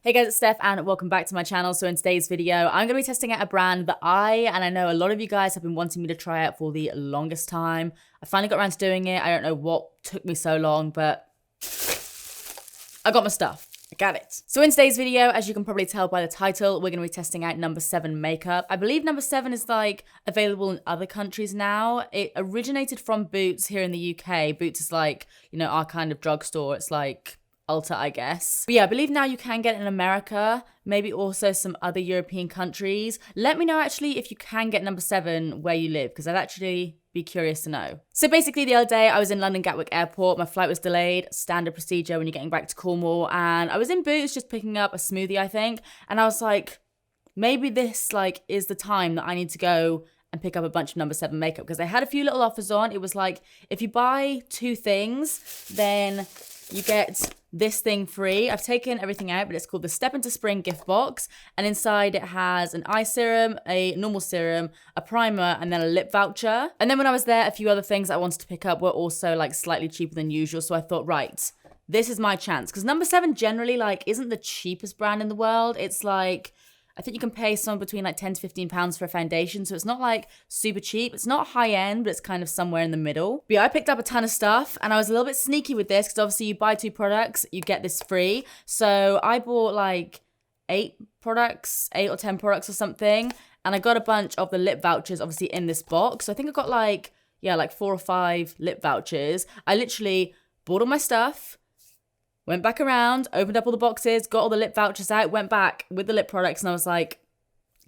Hey guys, it's Steph and welcome back to my channel. So in today's video, I'm going to be testing out a brand that I know a lot of you guys have been wanting me to try out for the longest time. I finally got around to doing it. I don't know what took me so long, but I got my stuff. I got it. So in today's video, as you can probably tell by the title, we're going to be testing out NO7 makeup. I believe NO7 is like available in other countries now. It originated from Boots here in the UK. Boots is like, you know, our kind of drugstore. It's like Ulta, I guess. But yeah, I believe now you can get it in America, maybe also some other European countries. Let me know actually if you can get NO7 where you live, because I'd actually be curious to know. So basically the other day I was in London Gatwick Airport, my flight was delayed, standard procedure when you're getting back to Cornwall, and I was in Boots just picking up a smoothie, I think, and I was like, maybe this like is the time that I need to go and pick up a bunch of NO7 makeup, because they had a few little offers on. It was like, if you buy 2 things, then you get this thing free. I've taken everything out, but it's called the Step Into Spring gift box. And inside it has an eye serum, a normal serum, a primer, and then a lip voucher. And then when I was there, a few other things I wanted to pick up were also like slightly cheaper than usual. So I thought, right, this is my chance. Because NO7 generally like isn't the cheapest brand in the world. It's like, I think you can pay somewhere between like 10 to 15 pounds for a foundation. So it's not like super cheap. It's not high end, but it's kind of somewhere in the middle. But yeah, I picked up a ton of stuff and I was a little bit sneaky with this because obviously you buy 2 products, you get this free. So I bought like 8 or 10 products or something. And I got a bunch of the lip vouchers obviously in this box. So I think I got like 4 or 5 lip vouchers. I literally bought all my stuff, went back around, opened up all the boxes, got all the lip vouchers out, went back with the lip products, and I was like,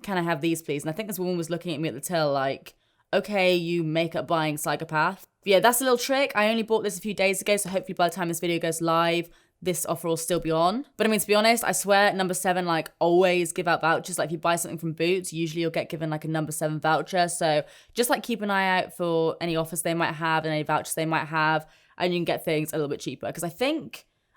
can I have these, please? And I think this woman was looking at me at the till like, okay, you makeup buying psychopath. But yeah, that's a little trick. I only bought this a few days ago, so hopefully by the time this video goes live, this offer will still be on. But I mean, to be honest, I swear NO7 like always give out vouchers. Like if you buy something from Boots, usually you'll get given like a NO7 voucher. So just like keep an eye out for any offers they might have and any vouchers they might have, and you can get things a little bit cheaper. Because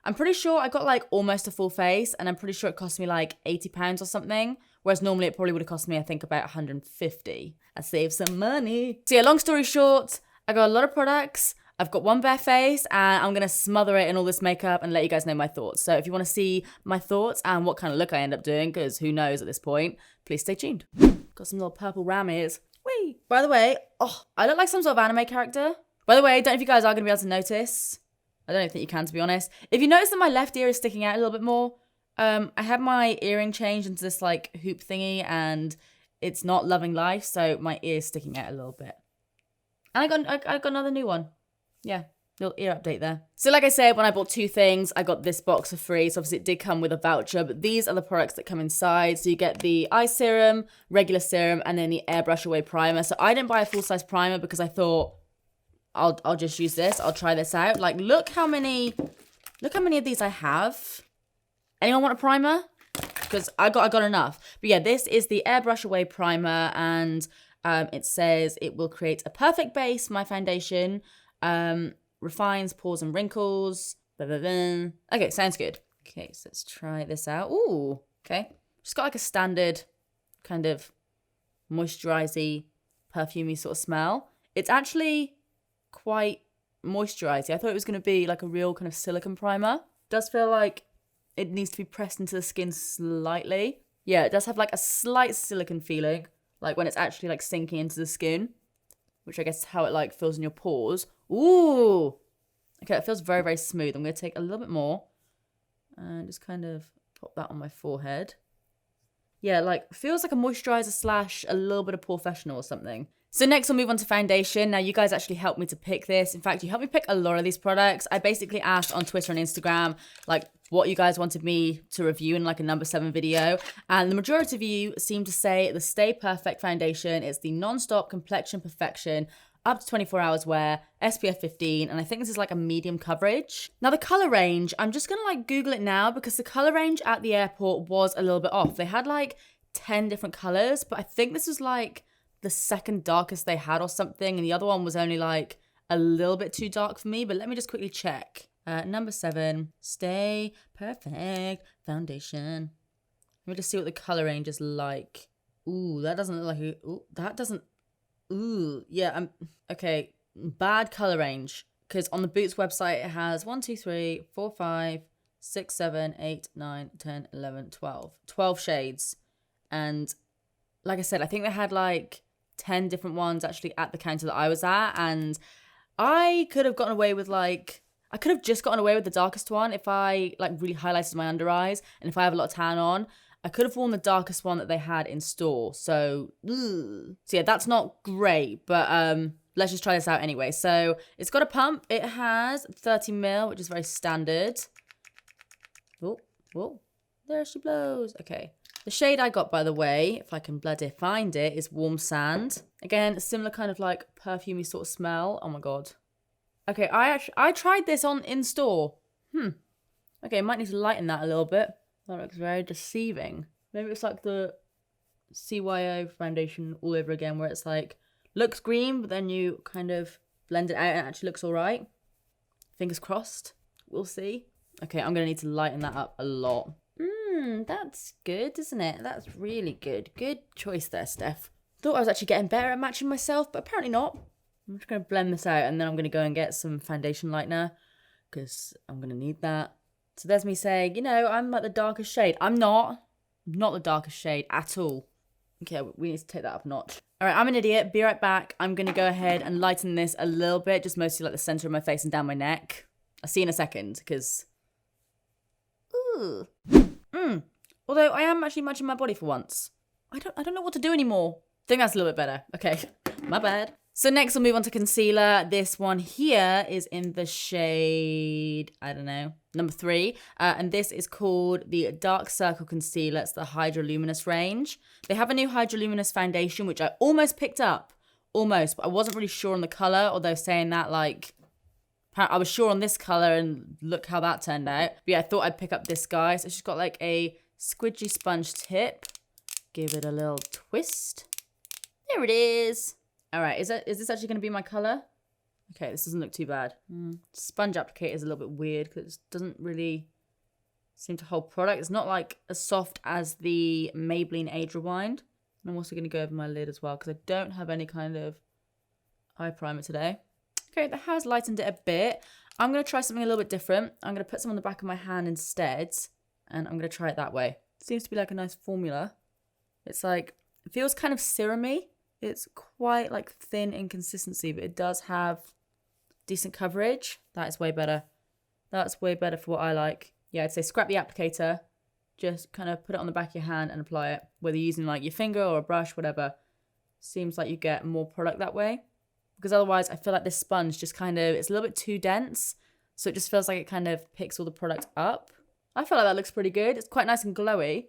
I'm pretty sure I got like almost a full face, and I'm pretty sure it cost me like £80 or something. Whereas normally it probably would have cost me, I think, about 150. I saved some money. So yeah, long story short, I got a lot of products. I've got one bare face and I'm going to smother it in all this makeup and let you guys know my thoughts. So if you want to see my thoughts and what kind of look I end up doing, because who knows at this point, please stay tuned. Got some little purple rammies. Whee! By the way, I look like some sort of anime character. By the way, I don't know if you guys are going to be able to notice. I don't think you can, to be honest. If you notice that my left ear is sticking out a little bit more, I had my earring changed into this like hoop thingy and it's not loving life, so my ear is sticking out a little bit. And I got another new one. Yeah, little ear update there. So like I said, when I bought 2 things, I got this box for free. So obviously it did come with a voucher, but these are the products that come inside. So you get the eye serum, regular serum, and then the airbrush away primer. So I didn't buy a full-size primer because I thought, I'll just use this. I'll try this out. Like, look how many of these I have. Anyone want a primer? Because I got enough. But yeah, this is the airbrush away primer, and it says it will create a perfect base for my foundation. Refines pores and wrinkles. Blah, blah, blah. Okay, sounds good. Okay, so let's try this out. Ooh, okay. Just got like a standard kind of moisturizing, perfumey sort of smell. It's actually quite moisturizing. I thought it was going to be like a real kind of silicone primer. Does feel like it needs to be pressed into the skin slightly. Yeah, it does have like a slight silicone feeling, like when it's actually like sinking into the skin, which I guess is how it like feels in your pores. Ooh, okay, it feels very, very smooth. I'm going to take a little bit more and just kind of pop that on my forehead. Yeah, like feels like a moisturizer / a little bit of Professional or something. So next we'll move on to foundation. Now you guys actually helped me to pick this. In fact, you helped me pick a lot of these products. I basically asked on Twitter and Instagram like what you guys wanted me to review in like a NO7 video. And the majority of you seem to say the Stay Perfect foundation. It's the non-stop complexion perfection, up to 24 hours wear, SPF 15, and I think this is like a medium coverage. Now the color range, I'm just gonna like Google it now because the color range at the airport was a little bit off. They had like 10 different colors, but I think this was like the second darkest they had or something, and the other one was only like a little bit too dark for me. But let me just quickly check. NO7 Stay Perfect foundation. Let me just see what the color range is like. Ooh, that doesn't look like a, ooh, that doesn't, ooh, yeah, okay, bad color range. Because on the Boots website, it has 1, 2, 3, 4, 5, 6, 7, 8, 9, 10, 11, 12. 12 shades. And like I said, I think they had like 10 different ones actually at the counter that I was at. And I could have gotten away with like, I could have just gotten away with the darkest one if I like really highlighted my under eyes. And if I have a lot of tan on, I could have worn the darkest one that they had in store. So yeah, that's not great, but let's just try this out anyway. So it's got a pump. It has 30 mil, which is very standard. Oh, whoa, there she blows. Okay. The shade I got, by the way, if I can bloody find it, is Warm Sand. Again, a similar kind of like perfumey sort of smell. Oh my God. Okay, I tried this on in store. Okay, might need to lighten that a little bit. That looks very deceiving. Maybe it's like the CYO foundation all over again, where it's like, looks green, but then you kind of blend it out and it actually looks all right. Fingers crossed. We'll see. Okay, I'm going to need to lighten that up a lot. That's good, isn't it? That's really good. Good choice there, Steph. Thought I was actually getting better at matching myself, but apparently not. I'm just going to blend this out and then I'm going to go and get some foundation lightener because I'm going to need that. So there's me saying, you know, I'm like the darkest shade. I'm not the darkest shade at all. Okay, we need to take that up a notch. All right, I'm an idiot. Be right back. I'm going to go ahead and lighten this a little bit, just mostly like the center of my face and down my neck. I'll see you in a second because... Although I am actually matching my body for once. I don't know what to do anymore. I think that's a little bit better. Okay, my bad. So next we'll move on to concealer. This one here is in the shade, I don't know, number 3. And this is called the Dark Circle Concealer. It's the Hydroluminous range. They have a new Hydroluminous foundation, which I almost picked up. Almost, but I wasn't really sure on the color, although saying that, like, I was sure on this color and look how that turned out. But yeah, I thought I'd pick up this guy. So she's got like a squidgy sponge tip. Give it a little twist. There it is. All right, is this actually going to be my color? Okay, this doesn't look too bad. Sponge applicator is a little bit weird because it doesn't really seem to hold product. It's not like as soft as the Maybelline Age Rewind. And I'm also going to go over my lid as well because I don't have any kind of eye primer today. Okay, that has lightened it a bit. I'm going to try something a little bit different. I'm going to put some on the back of my hand instead. And I'm going to try it that way. Seems to be like a nice formula. It's like, it feels kind of serumy. It's quite like thin in consistency, but it does have decent coverage. That is way better. That's way better for what I like. Yeah, I'd say scrap the applicator. Just kind of put it on the back of your hand and apply it. Whether you're using like your finger or a brush, whatever. Seems like you get more product that way. Because otherwise I feel like this sponge just kind of, it's a little bit too dense. So it just feels like it kind of picks all the product up. I feel like that looks pretty good. It's quite nice and glowy.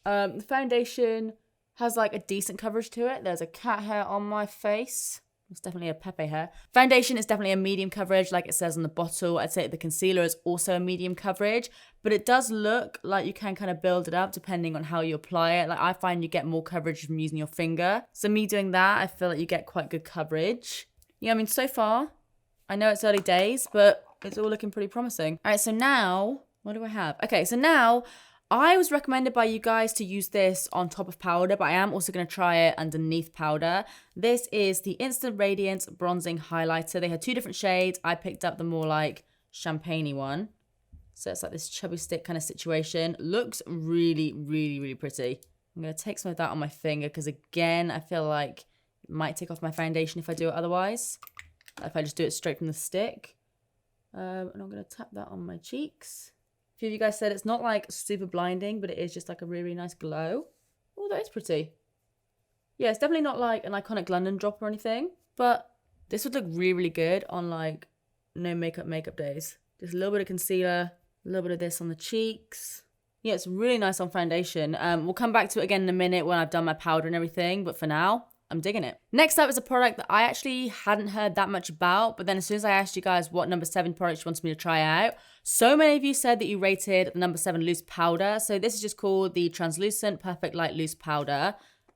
The foundation has like a decent coverage to it. There's a cat hair on my face. It's definitely a Pepe hair. Foundation is definitely a medium coverage like it says on the bottle. I'd say the concealer is also a medium coverage, but it does look like you can kind of build it up depending on how you apply it. Like I find you get more coverage from using your finger. So me doing that, I feel like you get quite good coverage. Yeah, I mean, so far, I know it's early days, but it's all looking pretty promising. All right, so now, what do I have? Okay, so now I was recommended by you guys to use this on top of powder, but I am also going to try it underneath powder. This is the Instant Radiance Bronzing Highlighter. They had 2 different shades. I picked up the more like champagne-y one. So it's like this chubby stick kind of situation. Looks really, really, really pretty. I'm going to take some of that on my finger because again, I feel like it might take off my foundation if I do it otherwise. If I just do it straight from the stick. And I'm going to tap that on my cheeks. A few of you guys said it's not like super blinding, but it is just like a really, really nice glow. Oh, that is pretty. Yeah, it's definitely not like an iconic London drop or anything, but this would look really, really good on like no makeup days. Just a little bit of concealer, a little bit of this on the cheeks. Yeah, it's really nice on foundation. We'll come back to it again in a minute when I've done my powder and everything, but for now, I'm digging it. Next up is a product that I actually hadn't heard that much about, but then as soon as I asked you guys what number 7 product you wanted me to try out, so many of you said that you rated the number 7 loose powder. So this is just called the Translucent Perfect Light Loose Powder.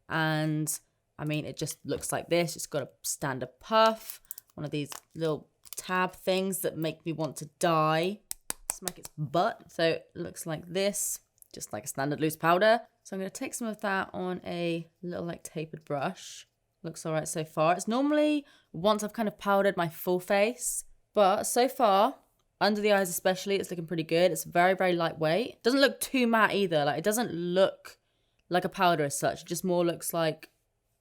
And I mean, it just looks like this. It's got a standard puff, one of these little tab things that make me want to die. Smack its butt. So it looks like this, just like a standard loose powder. So I'm going to take some of that on a little like tapered brush. Looks all right so far. It's normally once I've kind of powdered my full face, but so far Under the eyes especially, it's looking pretty good. It's very, very lightweight. Doesn't look too matte either. Like, it doesn't look like a powder as such. It just more looks like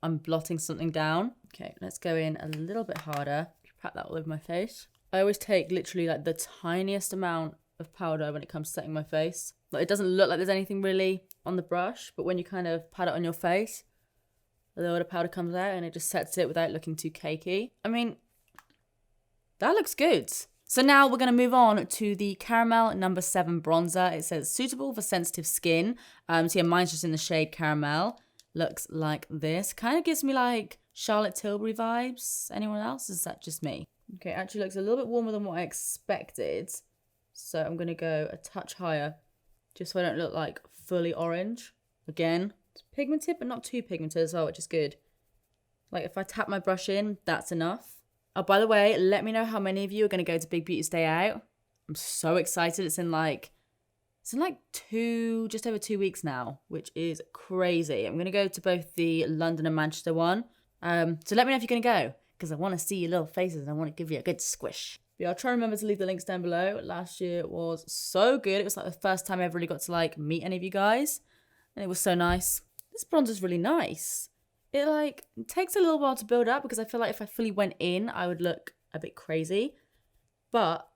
I'm blotting something down. Okay, let's go in a little bit harder. Pat that all over my face. I always take literally like the tiniest amount of powder when it comes to setting my face. Like, it doesn't look like there's anything really on the brush, but when you kind of pat it on your face, a little bit of powder comes out and it just sets it without looking too cakey. I mean, that looks good. So now we're going to move on to the Caramel No. 7 bronzer. It says suitable for sensitive skin. So yeah, mine's just in the shade Caramel. Looks like this. Kind of gives me like Charlotte Tilbury vibes. Anyone else? Is that just me? Okay, actually looks a little bit warmer than what I expected. So I'm going to go a touch higher, just so I don't look like fully orange. Again, it's pigmented, but not too pigmented as well, which is good. Like, if I tap my brush in, that's enough. Oh, by the way, let me know how many of you are going to go to Big Beauty's Day Out. I'm so excited. It's in like just over 2 weeks now, which is crazy. I'm going to go to both the London and Manchester one. So let me know if you're going to go, because I want to see your little faces and I want to give you a good squish. But yeah, I'll try and remember to leave the links down below. Last year was so good. It was like the first time I ever really got to like meet any of you guys. And it was so nice. This bronzer's really nice. It takes a little while to build up because I feel like if I fully went in, I would look a bit crazy. But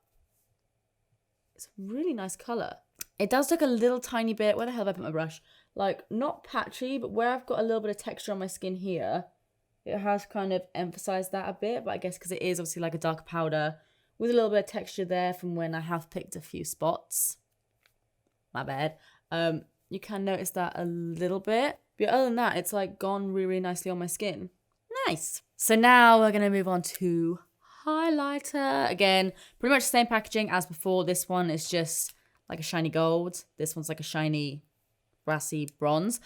it's a really nice colour. It does look a little tiny bit, where the hell have I put my brush? Like, not patchy, but where I've got a little bit of texture on my skin here, it has kind of emphasised that a bit. But I guess because it is obviously like a darker powder with a little bit of texture there from when I have picked a few spots. My bad. You can notice that a little bit. But other than that, it's like gone really, really nicely on my skin. Nice. So now we're going to move on to highlighter. Again, pretty much the same packaging as before. This one is just like a shiny gold. This one's like a shiny brassy bronze.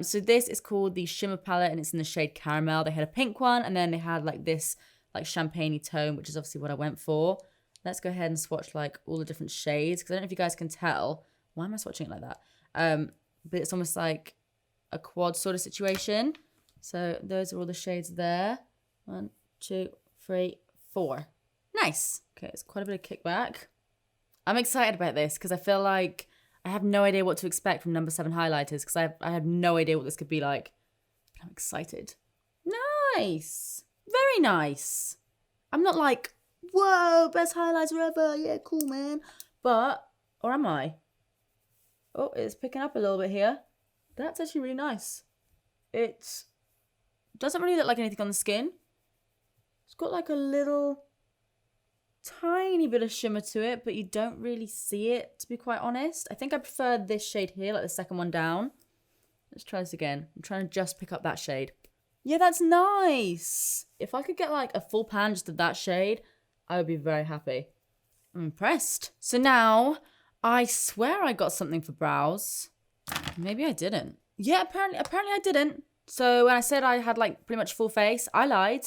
So this is called the Shimmer Palette and it's in the shade Caramel. They had a pink one and then they had like this like champagne-y tone, which is obviously what I went for. Let's go ahead and swatch like all the different shades because I don't know if you guys can tell. Why am I swatching it like that? But it's almost like a quad sort of situation. So those are all the shades there. 1, 2, 3, 4. Nice. Okay, it's quite a bit of kickback. I'm excited about this because I feel like I have no idea what to expect from No. 7 highlighters because I have no idea what this could be like. I'm excited. Nice. Very nice. I'm not like, whoa, best highlighter ever. Yeah, cool, man. But, or am I? Oh, it's picking up a little bit here. That's actually really nice. It doesn't really look like anything on the skin. It's got like a little tiny bit of shimmer to it, but you don't really see it, to be quite honest. I think I prefer this shade here, like the second one down. Let's try this again. I'm trying to just pick up that shade. Yeah, that's nice. If I could get like a full pan just of that shade, I would be very happy. I'm impressed. So now, I swear I got something for brows. Maybe I didn't. Yeah, apparently I didn't. So when I said I had like pretty much full face, I lied.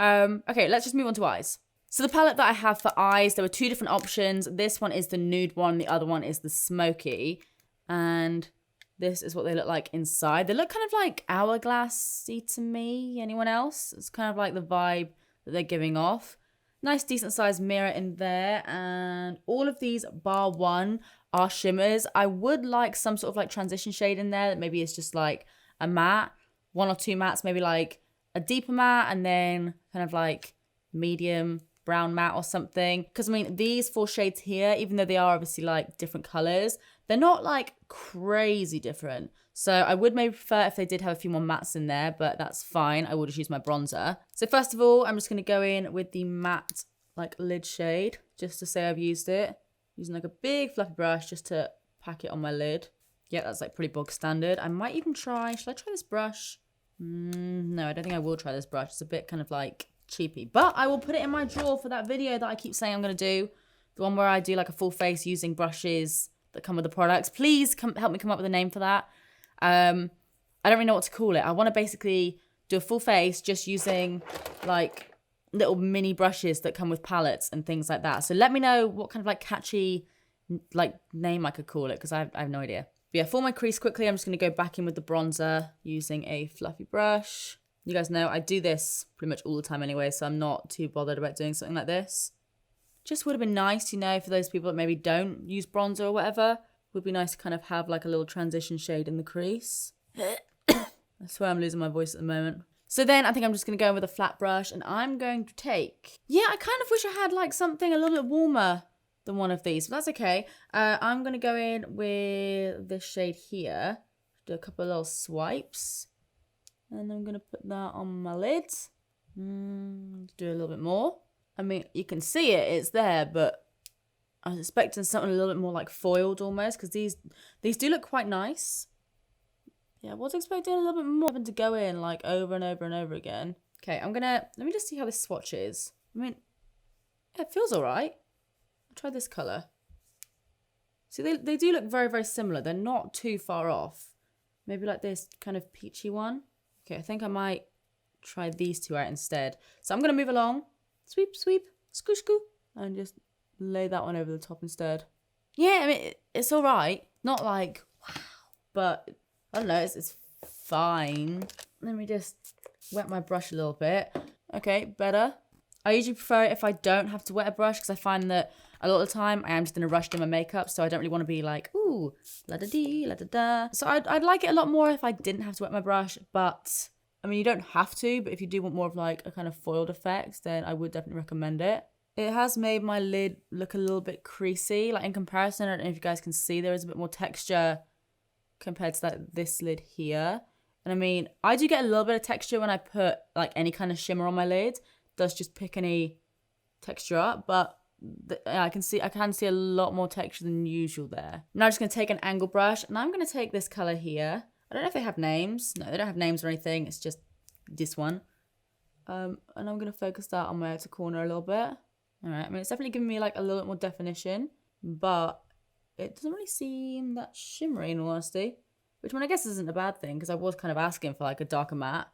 Okay, let's just move on to eyes. So the palette that I have for eyes, there were 2 different options. This one is the nude one. The other one is the smoky. And this is what they look like inside. They look kind of like hourglassy to me. Anyone else? It's kind of like the vibe that they're giving off. Nice decent sized mirror in there. And all of these bar one are shimmers. I would like some sort of like transition shade in there that maybe is just like a matte. 1 or 2 mattes, maybe like a deeper matte and then kind of like medium brown matte or something. Because I mean, these 4 shades here, even though they are obviously like different colors, they're not like crazy different. So I would maybe prefer if they did have a few more mattes in there, but that's fine. I will just use my bronzer. So first of all, I'm just going to go in with the matte like lid shade just to say I've used it. Using like a big fluffy brush just to pack it on my lid. Yeah, that's like pretty bog standard. I might even try, should I try this brush? No, I don't think I will try this brush. It's a bit kind of like cheapy, but I will put it in my drawer for that video that I keep saying I'm going to do. The one where I do like a full face using brushes that come with the products. Please help me come up with a name for that. I don't really know what to call it. I want to basically do a full face just using like little mini brushes that come with palettes and things like that. So let me know what kind of like catchy like name I could call it because I have no idea. But yeah, for my crease quickly, I'm just going to go back in with the bronzer using a fluffy brush. You guys know I do this pretty much all the time anyway, so I'm not too bothered about doing something like this. Just would have been nice, you know, for those people that maybe don't use bronzer or whatever. Would be nice to kind of have like a little transition shade in the crease. I swear I'm losing my voice at the moment. So then I think I'm just going to go in with a flat brush and I'm going to take... Yeah, I kind of wish I had like something a little bit warmer than one of these, but that's okay. I'm going to go in with this shade here. Do a couple of little swipes. And I'm going to put that on my lid. Do a little bit more. I mean, you can see it, it's there, but I was expecting something a little bit more like foiled almost, because these do look quite nice. Yeah, I was expecting a little bit more having to go in like over and over and over again. Okay, let me just see how this swatch is. I mean, yeah, it feels all right. I'll try this colour. See, they do look very, very similar. They're not too far off. Maybe like this kind of peachy one. Okay, I think I might try these two out instead. So I'm going to move along. Sweep, sweep, scoosh, scoo. And just lay that one over the top instead. Yeah, I mean, it's all right. Not like, wow. But, I don't know, it's fine. Let me just wet my brush a little bit. Okay, better. I usually prefer it if I don't have to wet a brush because I find that a lot of the time I am just in a rush doing my makeup, so I don't really want to be like, ooh, la-da-dee, la-da-da. So I'd like it a lot more if I didn't have to wet my brush, but, I mean, you don't have to, but if you do want more of like a kind of foiled effect, then I would definitely recommend it. It has made my lid look a little bit creasy, like in comparison, I don't know if you guys can see, there is a bit more texture compared to like this lid here. And I mean, I do get a little bit of texture when I put like any kind of shimmer on my lid. It does just pick any texture up, but I can see a lot more texture than usual there. Now I'm just going to take an angle brush and I'm going to take this color here. I don't know if they have names. No, they don't have names or anything. It's just this one. And I'm going to focus that on my outer corner a little bit. All right. I mean, it's definitely giving me like a little bit more definition, but it doesn't really seem that shimmery in all honesty, which I guess isn't a bad thing because I was kind of asking for like a darker matte.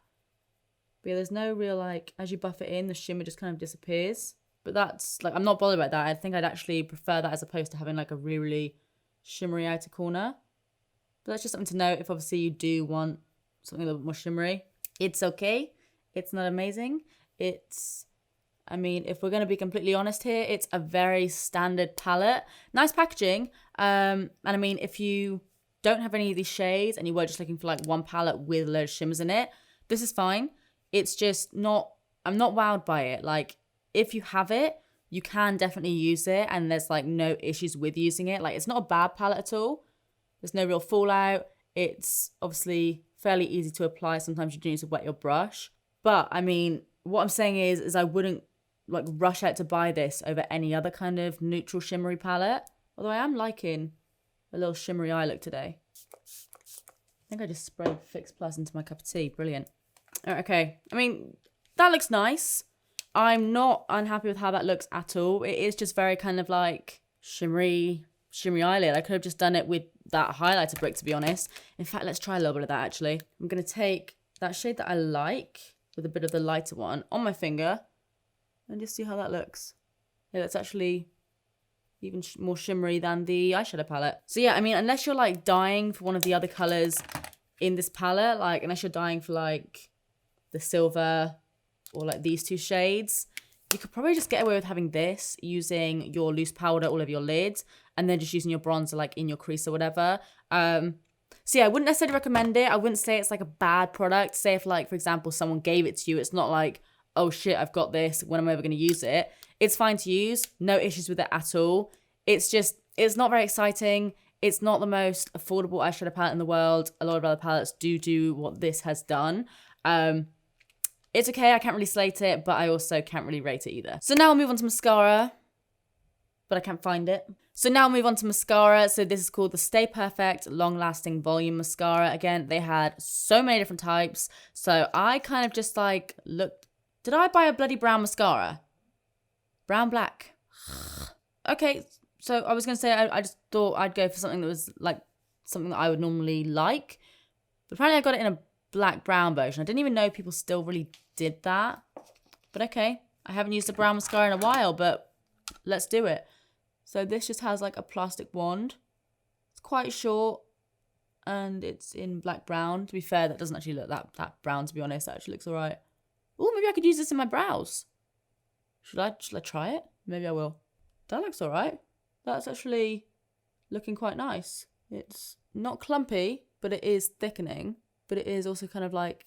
But yeah, there's no real like, as you buff it in, the shimmer just kind of disappears. But that's like, I'm not bothered about that. I think I'd actually prefer that as opposed to having like a really, really shimmery outer corner. But that's just something to note if obviously you do want something a little bit more shimmery. It's okay. It's not amazing. I mean, if we're going to be completely honest here, it's a very standard palette. Nice packaging. And I mean, if you don't have any of these shades and you were just looking for like one palette with a load of shimmers in it, this is fine. It's just not, I'm not wowed by it. Like, if you have it, you can definitely use it and there's like no issues with using it. Like, it's not a bad palette at all. There's no real fallout. It's obviously fairly easy to apply. Sometimes you do need to wet your brush. But I mean, what I'm saying is I wouldn't like rush out to buy this over any other kind of neutral shimmery palette. Although I am liking a little shimmery eye look today. I think I just sprayed Fix Plus into my cup of tea. Brilliant. Okay. I mean, that looks nice. I'm not unhappy with how that looks at all. It is just very kind of like shimmery eyelid. I could have just done it with that highlighter brick, to be honest. In fact, let's try a little bit of that, actually. I'm going to take that shade that I like with a bit of the lighter one on my finger and just see how that looks. Yeah, that's actually even more shimmery than the eyeshadow palette. So yeah, I mean, unless you're like dying for one of the other colors in this palette, like unless you're dying for like the silver or like these two shades, you could probably just get away with having this, using your loose powder all over your lids and then just using your bronzer like in your crease or whatever. So yeah, I wouldn't necessarily recommend it. I wouldn't say it's like a bad product. Say if like, for example, someone gave it to you, it's not like, oh shit, I've got this, when am I ever going to use it? It's fine to use, no issues with it at all. It's just, it's not very exciting. It's not the most affordable eyeshadow palette in the world. A lot of other palettes do what this has done. It's okay, I can't really slate it, but I also can't really rate it either. So now I'll move on to mascara, but I can't find it. So now I'll move on to mascara. So this is called the Stay Perfect Long Lasting Volume Mascara. Again, they had so many different types. So I kind of just like looked, did I buy a bloody brown mascara? Brown, black. Okay, so I was going to say, I just thought I'd go for something that was like something that I would normally like. But apparently I got it in a black-brown version. I didn't even know people still really did that. But okay, I haven't used a brown mascara in a while, but let's do it. So this just has like a plastic wand. It's quite short and it's in black-brown. To be fair, that doesn't actually look that brown, to be honest. That actually looks all right. Oh, maybe I could use this in my brows. Should I try it? Maybe I will. That looks all right. That's actually looking quite nice. It's not clumpy, but it is thickening. But it is also kind of like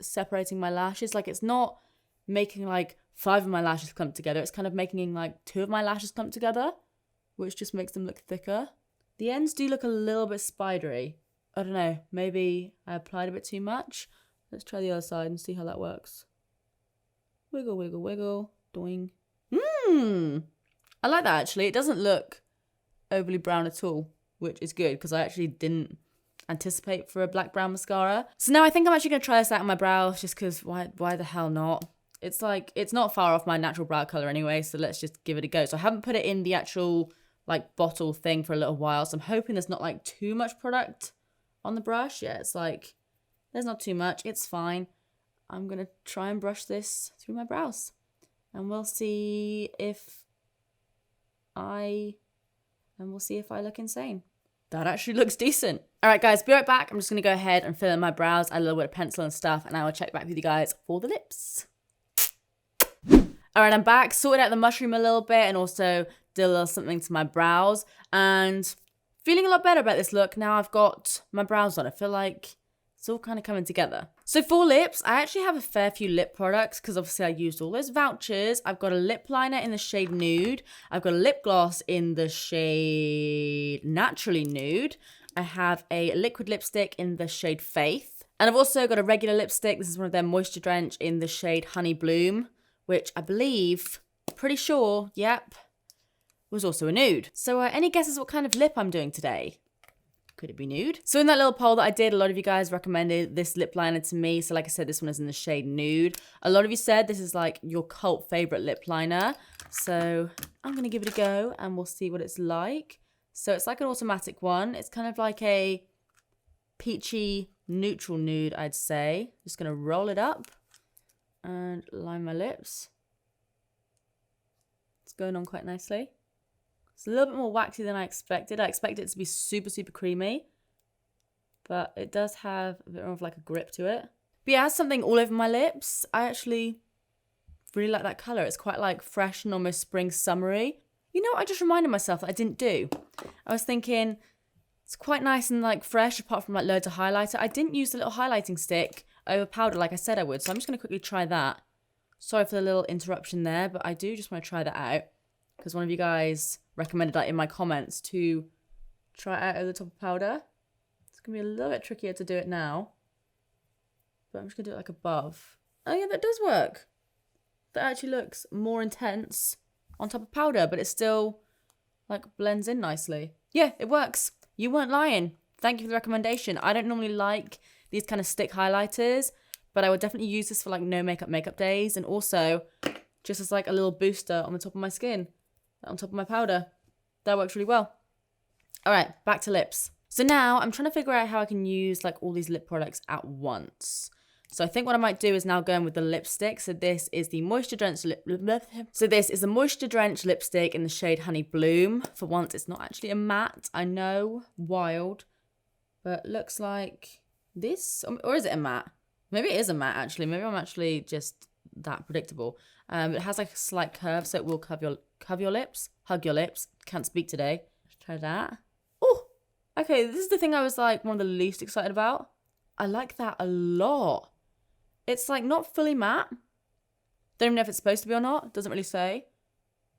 separating my lashes. Like it's not making like 5 of my lashes clump together. It's kind of making like 2 of my lashes clump together, which just makes them look thicker. The ends do look a little bit spidery. I don't know, maybe I applied a bit too much. Let's try the other side and see how that works. Wiggle, wiggle, wiggle, doing. I like that actually. It doesn't look overly brown at all, which is good because I actually didn't anticipate for a black brown mascara. So now I think I'm actually going to try this out on my brows just because why the hell not? It's like, it's not far off my natural brow color anyway, so let's just give it a go. So I haven't put it in the actual like bottle thing for a little while, so I'm hoping there's not like too much product on the brush. Yeah, it's like, there's not too much, it's fine. I'm going to try and brush this through my brows and we'll see if I look insane. That actually looks decent. All right, guys, be right back. I'm just going to go ahead and fill in my brows, add a little bit of pencil and stuff, and I will check back with you guys for the lips. All right, I'm back. Sorted out the mushroom a little bit and also did a little something to my brows. And feeling a lot better about this look now I've got my brows on. I feel like it's all kind of coming together. So for lips, I actually have a fair few lip products because obviously I used all those vouchers. I've got a lip liner in the shade Nude. I've got a lip gloss in the shade Naturally Nude. I have a liquid lipstick in the shade Faith. And I've also got a regular lipstick. This is one of their Moisture Drench in the shade Honey Bloom, which I believe, pretty sure, yep, was also a nude. So any guesses what kind of lip I'm doing today? Could it be nude? So in that little poll that I did, a lot of you guys recommended this lip liner to me. So like I said, this one is in the shade Nude. A lot of you said this is like your cult favorite lip liner. So I'm going to give it a go and we'll see what it's like. So it's like an automatic one. It's kind of like a peachy neutral nude, I'd say. Just going to roll it up and line my lips. It's going on quite nicely. It's a little bit more waxy than I expected. I expected it to be super, super creamy. But it does have a bit more of like a grip to it. But yeah, it has something all over my lips. I actually really like that colour. It's quite like fresh and almost spring summery. You know what I just reminded myself that I didn't do? I was thinking it's quite nice and like fresh apart from like loads of highlighter. I didn't use the little highlighting stick over powder like I said I would. So I'm just going to quickly try that. Sorry for the little interruption there, but I do just want to try that out. Because one of you guys recommended that in my comments to try it out over the top of powder. It's going to be a little bit trickier to do it now. But I'm just going to do it like above. Oh yeah, that does work. That actually looks more intense on top of powder, but it still like blends in nicely. Yeah, it works. You weren't lying. Thank you for the recommendation. I don't normally like these kind of stick highlighters, but I would definitely use this for like no makeup days, and also just as like a little booster on the top of my skin. On top of my powder. That works really well. All right, back to lips. So now I'm trying to figure out how I can use like all these lip products at once. So I think what I might do is now go in with the lipstick. So this is the Moisture Drench lipstick in the shade Honey Bloom. For once, it's not actually a matte. I know, wild, but looks like this, or is it a matte? Maybe it is a matte actually. Maybe I'm actually just that predictable. It has like a slight curve, so it will hug your lips. Can't speak today. Let's try that. Oh, okay. This is the thing I was like one of the least excited about. I like that a lot. It's like not fully matte. Don't even know if it's supposed to be or not. Doesn't really say.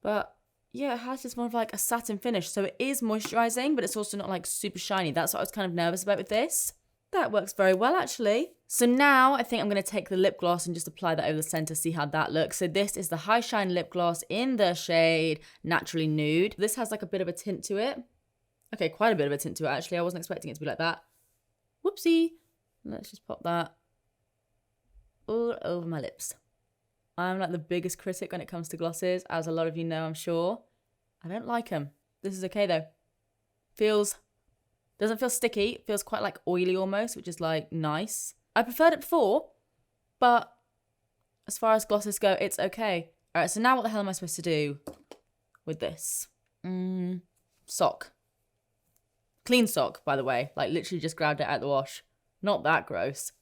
But yeah, it has just more of like a satin finish. So it is moisturizing, but it's also not like super shiny. That's what I was kind of nervous about with this. That works very well, actually. So now I think I'm going to take the lip gloss and just apply that over the center, see how that looks. So this is the High Shine Lip Gloss in the shade Naturally Nude. This has like a bit of a tint to it. Okay, quite a bit of a tint to it, actually. I wasn't expecting it to be like that. Whoopsie. Let's just pop that all over my lips. I'm like the biggest critic when it comes to glosses, as a lot of you know, I'm sure. I don't like them. This is okay, though. Doesn't feel sticky. It feels quite like oily almost, which is like nice. I preferred it before, but as far as glosses go, it's okay. All right, so now what the hell am I supposed to do with this? Sock. Clean sock, by the way. Like literally just grabbed it out of the wash. Not that gross.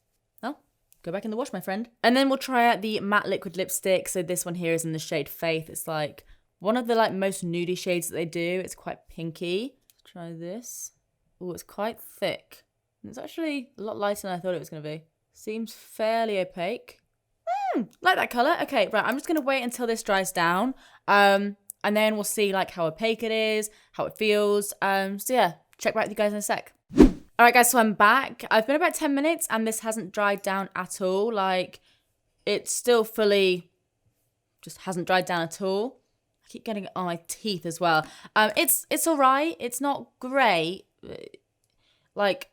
Well, go back in the wash, my friend. And then we'll try out the matte liquid lipstick. So this one here is in the shade Faith. It's like one of the like most nudie shades that they do. It's quite pinky. Let's try this. Oh, it's quite thick. It's actually a lot lighter than I thought it was going to be. Seems fairly opaque. Like that color. Okay, right. I'm just going to wait until this dries down. And then we'll see like how opaque it is, how it feels. So yeah, check back with you guys in a sec. All right, guys, so I'm back. I've been about 10 minutes and this hasn't dried down at all. Like, it's still fully, just hasn't dried down at all. I keep getting it on my teeth as well. It's all right. It's not great. Like,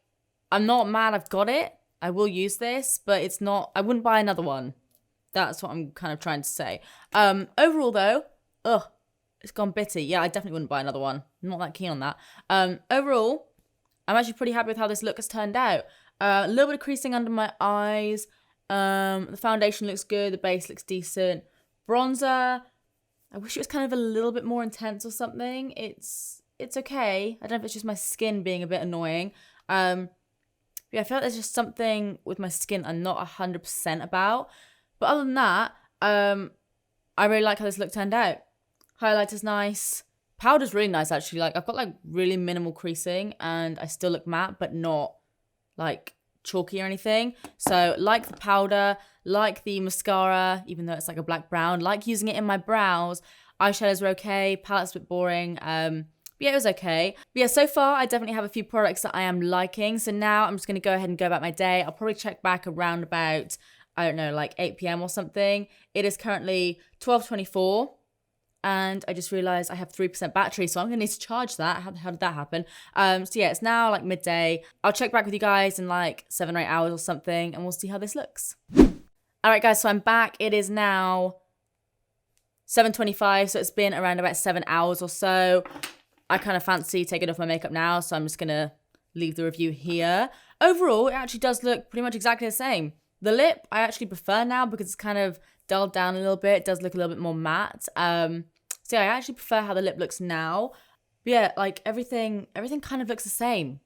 I'm not mad I've got it. I will use this, but it's not, I wouldn't buy another one. That's what I'm kind of trying to say. Overall though, it's gone bitty. Yeah, I definitely wouldn't buy another one. I'm not that keen on that. Overall, I'm actually pretty happy with how this look has turned out. A little bit of creasing under my eyes. The foundation looks good. The base looks decent. Bronzer, I wish it was kind of a little bit more intense or something. It's okay. I don't know if it's just my skin being a bit annoying. Yeah, I feel like there's just something with my skin I'm not 100% about. But other than that, I really like how this look turned out. Highlighter's nice. Powder's really nice, actually. Like, I've got, like, really minimal creasing and I still look matte, but not, like, chalky or anything. So, like the powder, like the mascara, even though it's, like, a black brown. Like using it in my brows. Eyeshadows were okay. Palette's a bit boring. But yeah, it was okay. But yeah, so far, I definitely have a few products that I am liking. So now I'm just going to go ahead and go about my day. I'll probably check back around about, I don't know, like 8 p.m. or something. It is currently 12:24. And I just realized I have 3% battery, so I'm going to need to charge that. How did that happen? So yeah, it's now like midday. I'll check back with you guys in like 7 or 8 hours or something, and we'll see how this looks. All right, guys, so I'm back. It is now 7:25, so it's been around about 7 hours or so. I kind of fancy taking off my makeup now, so I'm just going to leave the review here. Overall, it actually does look pretty much exactly the same. The lip, I actually prefer now because it's kind of dulled down a little bit. It does look a little bit more matte. So yeah, I actually prefer how the lip looks now. But yeah, like everything kind of looks the same.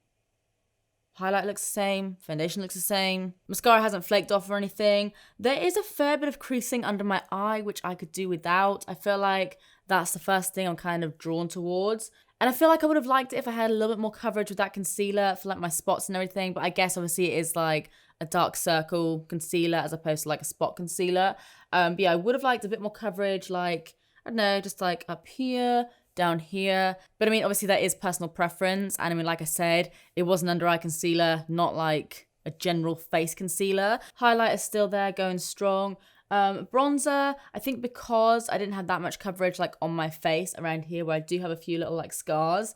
Highlight looks the same. Foundation looks the same. Mascara hasn't flaked off or anything. There is a fair bit of creasing under my eye, which I could do without. I feel like that's the first thing I'm kind of drawn towards. And I feel like I would have liked it if I had a little bit more coverage with that concealer for like my spots and everything. But I guess obviously it is like a dark circle concealer as opposed to like a spot concealer. But yeah, I would have liked a bit more coverage, like, I don't know, just like up here, down here. But I mean, obviously that is personal preference. And I mean, like I said, it was an under eye concealer, not like a general face concealer. Highlight is still there, going strong. Bronzer, I think because I didn't have that much coverage like on my face around here where I do have a few little like scars,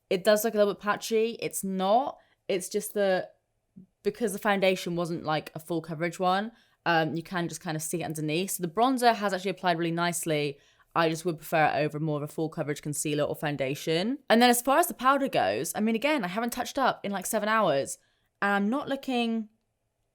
it does look a little bit patchy. It's not. It's just because the foundation wasn't like a full coverage one, you can just kind of see it underneath. So the bronzer has actually applied really nicely. I just would prefer it over more of a full coverage concealer or foundation. And then as far as the powder goes, I mean, again, I haven't touched up in like 7 hours and I'm not looking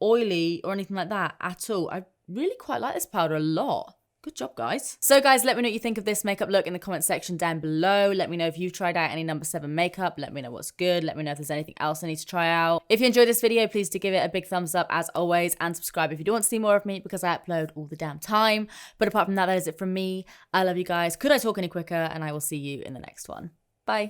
oily or anything like that at all. I really quite like this powder a lot. Good job, guys. So guys, let me know what you think of this makeup look in the comment section down below. Let me know if you've tried out any number 7 makeup. Let me know what's good. Let me know if there's anything else I need to try out. If you enjoyed this video, please do give it a big thumbs up as always and subscribe if you do want to see more of me because I upload all the damn time. But apart from that, that is it from me. I love you guys. Could I talk any quicker? And I will see you in the next one. Bye.